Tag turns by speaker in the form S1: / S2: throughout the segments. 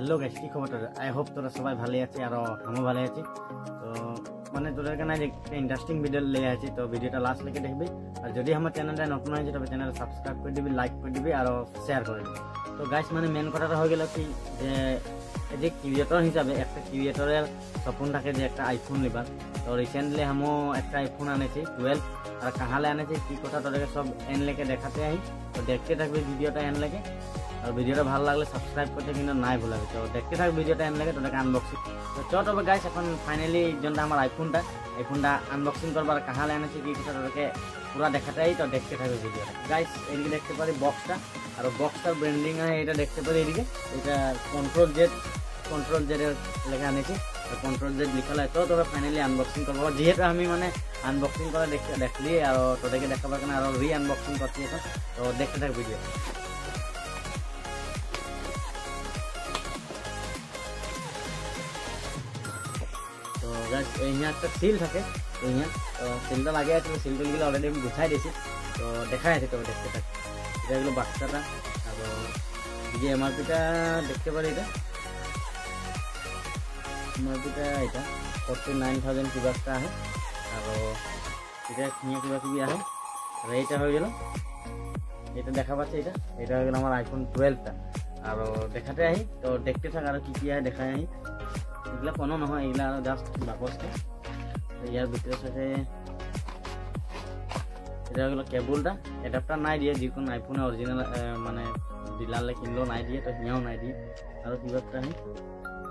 S1: Hello guys, কি খবর তোরা? আই হোপ তোরা সবাই ভালো আছে আর আমিও ভালো আছি। তো মানে তোদের কাছে একটা ইন্টারেস্টিং ভিডিও লিয়ে আছি, তো ভিডিওটা লাস্ট লেগে দেখবি। আর যদি আমার চ্যানেলটা নতুন হয়েছে তবে চ্যানেলটা সাবস্ক্রাইব করে দিবি, লাইক করে দিবি আর শেয়ার করে দিবি। তো গাইস মানে মেন কথাটা হয়ে গেল কি যে ক্রিয়েটর হিসাবে একটা ক্রিয়েটরের স্বপ্ন থাকে যে একটা আইফোন নেবার। তো রিসেন্টলি আমিও একটা আইফোন আনেছি 12 আর কাহালে আনেছি কি কথা তোদেরকে সব এন লেগে দেখাতে আই। তো দেখতে থাকবি ভিডিওটা এন লেগে, আর ভিডিওটা ভালো লাগলে সাবস্ক্রাইব করতে কিন্তু নাই ভুলাবি। তো দেখতে থাক ভিডিওটা এন লাগে তোদেরকে আনবক্সিং। তো চ তবে গাইস এখন ফাইনালি যেটা আমার আইফোনটা আনবক্সিং করবার কাহালে এনেছি কি কথা তোদেরকে পুরা দেখাতেই। তো দেখতে থাকবে ভিডিওটা গাইস। এদিকে দেখতে পারি বক্সটা, আর বক্সটার ব্র্যান্ডিং আছে এটা দেখতে পারি। এদিকে এটা কন্ট্রোল জেড এর লেখা আনেছি, কন্ট্রোল জেড লিখা লাগে। তো তোরা ফাইনালি আনবক্সিং করবো, যেহেতু আমি মানে আনবক্সিং করে দেখলি আর তোদেরকে দেখাবার কারণে আরো রি আনবক্সিং করছি এখন। তো দেখতে থাক ভিডিও। তো গাইস এইখানে একটা সিল থাকে, এইখানে তো সিলটা লাগে আছে, সিলগুলো অলরেডি আমি গুছাই দিয়েছি। তো দেখা আছে, তবে দেখতে থাক। এটা হলো বাক্সটা, আর যে এমআরপিটা দেখতে পারি। এটা এমআরপিটা এটা 49,000 কিবা একটা আহে, আর এটা নিয়ে কিবা কিবি আহে। আর এইটা হয়ে গেল, এটা দেখা পাচ্ছে, এটা হয়ে গেল আমার আইফোন 12টা। আর দেখাতে আহি, তো দেখতে থাক আর কি কি আহে দেখাই আহি। এগুলা কোনো নহয়, এগুলা আর জাস্ট বাকসটা। ইয়ার ভিতরে থাকে এটা হলো কেবলটা, অ্যাডাপ্টার নাই দিয়ে, যে কোনো আইফোনে অরিজিনাল মানে ডিলারলে কিনলেও নাই দিয়ে, তো হিয়াও নাই দিয়ে। আর কিবা একটা নেই,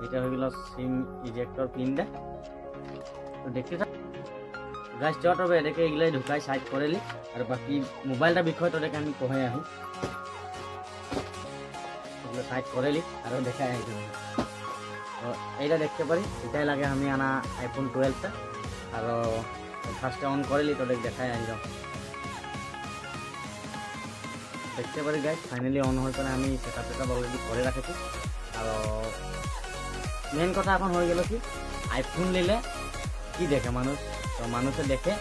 S1: এটা হয়ে গেল সিম ইজেক্টর পিনটা। তো দেখতে থাক গাইস। চট হবে এটাকে এগুলাই ঢুকাই সাইড করেলি, আর বাকি মোবাইলটা বিষয় তো দেখে আমি কহে আহি। এগুলো সাইড করেলি আর দেখাই আহি। তো এইটা দেখতে পারি, এটাই লাগে আমি আনা আইফোন 12টা। আর ফার্স্টে অন করেলি তো দেখাই আহি। দেখতে পারি গাইস ফাইনালি অন হয়ে পরে আমি সেটআপটা অলরেডি করে রাখেছি। আর মেন কথা এখন হয়ে গেল কি, আইফোন নিলে কি দেখে মানুষ, তো মানুষে দেখে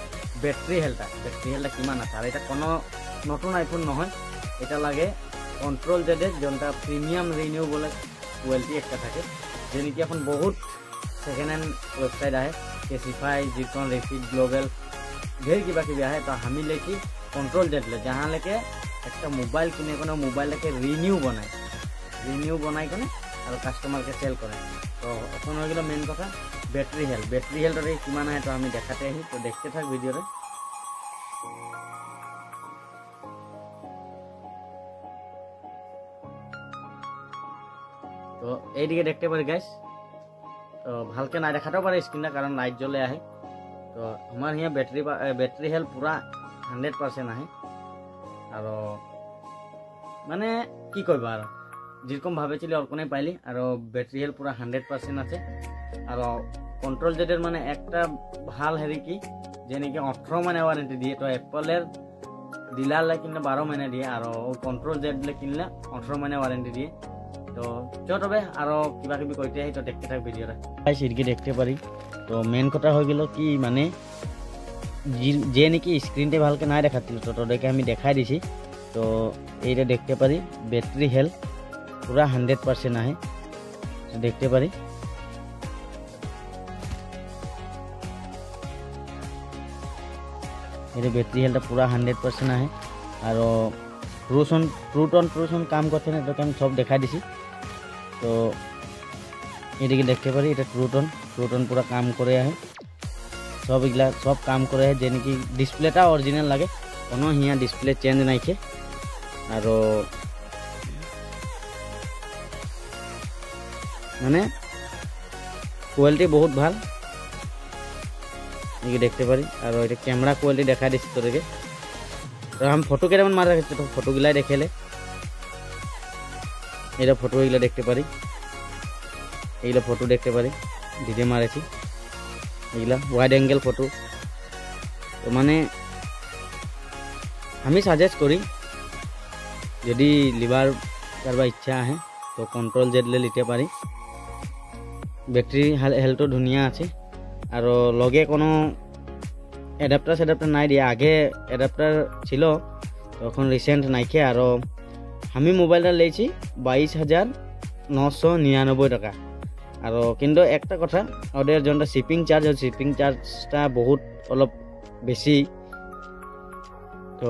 S1: ব্যাটারি হেলটা কিমান আছে। আর এটা কোনো নতুন আইফোন নহয়, এটা লাগে কন্ট্রোল জেডের যেটা প্রিমিয়াম রিনিউয়েবল কোয়ালিটি একটা থাকে, যে নাকি এখন বহুত সেকেন্ড হ্যান্ড ওয়েবসাইট আহে, কেসিফাই, জিকন, রেফিড, গ্লোবাল, ঢের কিবা কিবি আহে। তো আমি লেখি কন্ট্রোল জেড লে, যাহা লেকে একটা মোবাইল কিনে কোনো মোবাইলটাকে রিনিউ বনাই কেনে আর কাস্টমারকে সেল করে। তো এখন হয়ে গেল মেন কথা ব্যাটারি হেলথ কিমান আহে, তো আমি দেখাতে আহি। তো দেখতে থাক ভিডিওতে। তো এইদিকে দেখতে পারি গাইস, তো ভালকে না দেখাতেও পারে স্ক্রিনটা, কারণ লাইট জ্বলে আহে। তো আমার হিয়া ব্যাটারি হেলথ পুরা 100% আহে। আর মানে কি করবা, আর যেরকম ভাবেছিলি ওরকমই পাইলি। আর ব্যাটারি হেলথ পুরা 100% আছে। আর কন্ট্রোল জেডের মানে একটা ভাল হেরি কি, যে নাকি 18 মাসে ওয়ারেন্টি দিয়ে। তো অ্যাপলের ডিলারলে কিনলে 12 মাসে দিয়ে, আর কন্ট্রোল জেডলে কিনলে 18 মাসে ওয়ারেন্টি দিয়ে। তো চটবে আরো কিবা কিবি কইতে আহি। তো দেখতে থাক ভিডিওটা গাইস। এদিকে দেখতে পারি, তো মেন কথা হয়ে গেল কি, মানে যে নাকি স্ক্রিনটা ভালকে নাই দেখাচ্ছিল, তো তোদেরকে আমি দেখাই দিছি। তো এইটা দেখতে পারি ব্যাটারি হেলথ পুরা 100% আহে, দেখতে পারি। এটা ব্যাটারি হেলথটা পুরা 100% আহে। আর ট্রুটন কাম করছে না, এটাকে আমি সব দেখাই দিছি। তো এদিকে দেখতে পারি এটা ট্রুটন পুরা কাম করে আহে, সব এগুলা সব কাম করে আহে। যে নাকি ডিসপ্লেটা অরিজিনাল লাগে, কোনো হিয়া ডিসপ্লে চেঞ্জ নাইছে। আর মানে কোয়ালিটি বহুত ভাল, এদিকে দেখতে পারি। আর এটা ক্যামেরা কোয়ালিটি দেখা দিচ্ছি তোদেরকে। তো আমি ফটো কেমন মারা রাখছি, তো ফটোগুলাই দেখালে এটা ফটো এগুলো দেখতে পারি, এগুলো ফটো দেখতে পারি দিতে মারেছি, এগুলা ওয়াইড অ্যাঙ্গেল ফটো। তো মানে আমি সাজেস্ট করি যদি লিবার কারবার ইচ্ছা আহে তো কন্ট্রোল জেড লিতে পারি। ব্যাটারি হেলথও ধুনিয়া আছে। আর লগে কোনো অ্যাডাপ্টার নাই দিয়ে, আগে অ্যাডাপ্টার ছিল তখন রিসেন্ট নাইকে। আর আমি মোবাইলটা লেছি 22,000 999 টাকা। আর কিন্তু একটা কথা, ওদের যেটা শিপিং চার্জ, ওই শিপিং চার্জটা বহুত অলপ বেশি। তো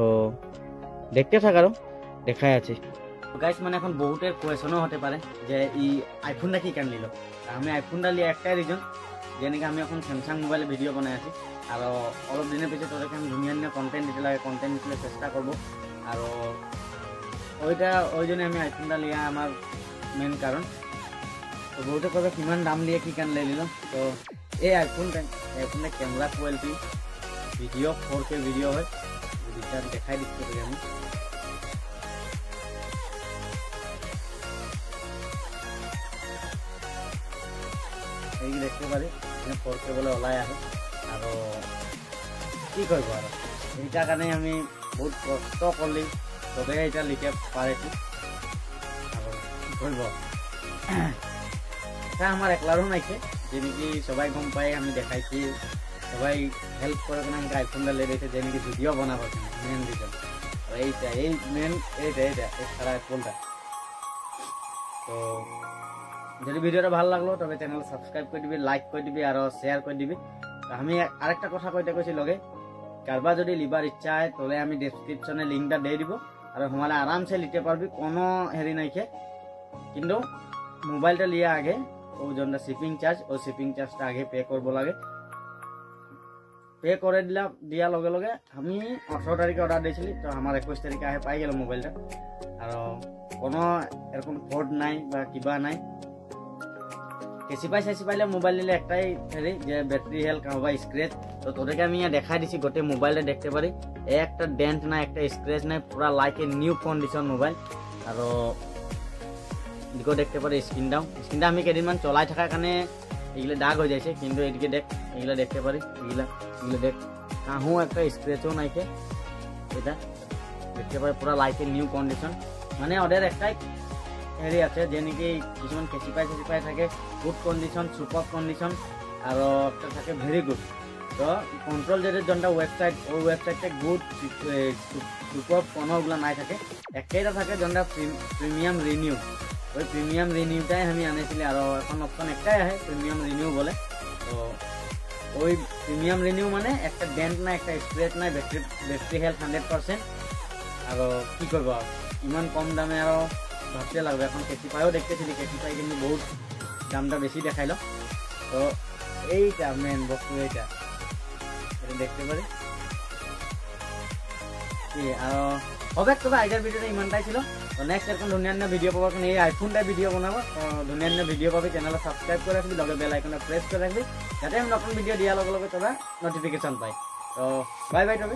S1: দেখতে থাক, আরো দেখাই আছে গাইস। মানে এখন বহুতের কোয়েশনও হতে পারে যে ই আইফোনটা কি কেন নিল। আমি আইফোনটা লিয়ে একটাই রিজন, যেনেকে আমি এখন স্যামসাং মোবাইলে ভিডিও বনাই আছি। আর অলপ দিনের পিছত তোদেরকে আমি ধুনিয়া কন্টেন্ট দিতে লাগে, কন্টেন্ট দিতে চেষ্টা করবো। আর ওই জন্য আমি আইফোনটা লিয়া আমার মেন কারণ। তো বহুতে কবে কিমান দাম লিয়ে কি কেন লাই নিলাম। তো এই আইফোনটা camera quality video 4K video হয়, দেখাই দিচ্ছি তোকে আমি। এই দেখতে পারি 4K বলে ওলাই আহে। আর কি করবো, আর এইটার কারণে আমি বহুত কষ্ট করলি তবে এটা লিখে পারেছি। আর কি করব, এটা আমার একলারও নাইছে, যেদিকে সবাই গম পাই আমি দেখাইছি, সবাই হেল্প করে কিনা আমাকে আইফোনটা লে দিয়েছে, যেদিকে ভিডিও বানাবো মেন রিজন এইটা, এই মেন এইটা ছাড়া আইফোনটা। তো যদি ভিডিওটা ভালো লাগলো তবে চ্যানেল সাবস্ক্রাইব করে দিবি, লাইক করে দিবি আর শেয়ার করে দিবি। আমি আরেকটা কথা কইতে কইছি লগে, কারবা যদি লিবার ইচ্ছা হয় তাহলে আমি ডেসক্রিপশনে লিঙ্কটা দিয়ে দিব, আর হমারে আরামসে লিতে পারবি, কোনো হেরি নাইকে। কিন্তু মোবাইলটা লিয়া আগে ও যেটা শিপিং চার্জ, ওই শিপিং চার্জটা আগে পে করবো লাগে। পে করে দিয়ার লগে লগে আমি 18 তারিখে অর্ডার দিয়েছিলি, তো আমার 21 তারিখে আগে পাই গেল মোবাইলটা। আর কোনো এরকম ফল্ট নাই বা কিবা নাই। কেসি পাইলে মোবাইল নিলে একটাই হেরি যে ব্যাটারি হেলথ বা স্ক্রেচ। তো তোদেরকে আমি দেখাই দিছি, গোটে মোবাইলে দেখতে পারি একটা ডেন্ট নাই, একটা স্ক্রেচ নাই, পুরা like a new condition mobile. আর এদিকেও দেখতে পারি স্ক্রিনটা আমি কেদিনমান চলাই থাকার কারণে এগুলো দাগ হয়ে যাচ্ছে, কিন্তু এদিকে দেখ এগুলো দেখতে পারি, এগুলো দেখ কাহু একটা স্ক্রেচও নাইকে। এটা দেখতে পারি পুরা লাইক এ নিউ কন্ডিশন। মানে ওদের একটাই হেৰি আছে, যে নাকি কিছুমান কেঁচিপাই থাকে গুড কন্ডিশন, সুপার কন্ডিশন, আর একটা থাকে ভেরি গুড। তো কন্ট্রোল জেডের যেটা ওয়েবসাইট, ওই ওয়েবসাইটটা গুড সুপার কোনোগুলো নাই থাকে, একটাইটা থাকে যেটা প্রিমিয়াম রিনিউ। ওই প্রিমিয়াম রিনিউটাই আমি আনিছিলি, আর এখন অপশন একটাই আহে প্রিমিয়াম রিনিউ বলে। তো ওই প্রিমিয়াম রিনিউ মানে একটা ডেন্ট নাই, একটা স্ক্রেচ নাই, ব্যাটারি হেলথ 100%। আর কি করবো, ইমান কম দামে আর ভাবতে লাগবে। এখন কেঁচিপাইও দেখতেছিলি, কেঁচিপাই কিন্তু বহুত দামটা বেশি দেখাইল। তো এইটা মেন বস্তু, এটা দেখতে পারি আর হবে। তবে আইজার ভিডিওটা ইমানটাই ছিল। তো নেক্সট এরকম ধুনিয়া ভিডিও পাবো, এখন এই আইফোনটা ভিডিও বানাবো। ধুনিয়া ভিডিও পাবি, চ্যানেল সাবস্ক্রাইব করে রাখবি, লগে বেল আইকনটা প্রেস করে রাখবি, যাতে আমি নতুন ভিডিও দিয়ার লগে লগে তোরা নোটিফিকেশন পাই। তো বাই বাই তবে।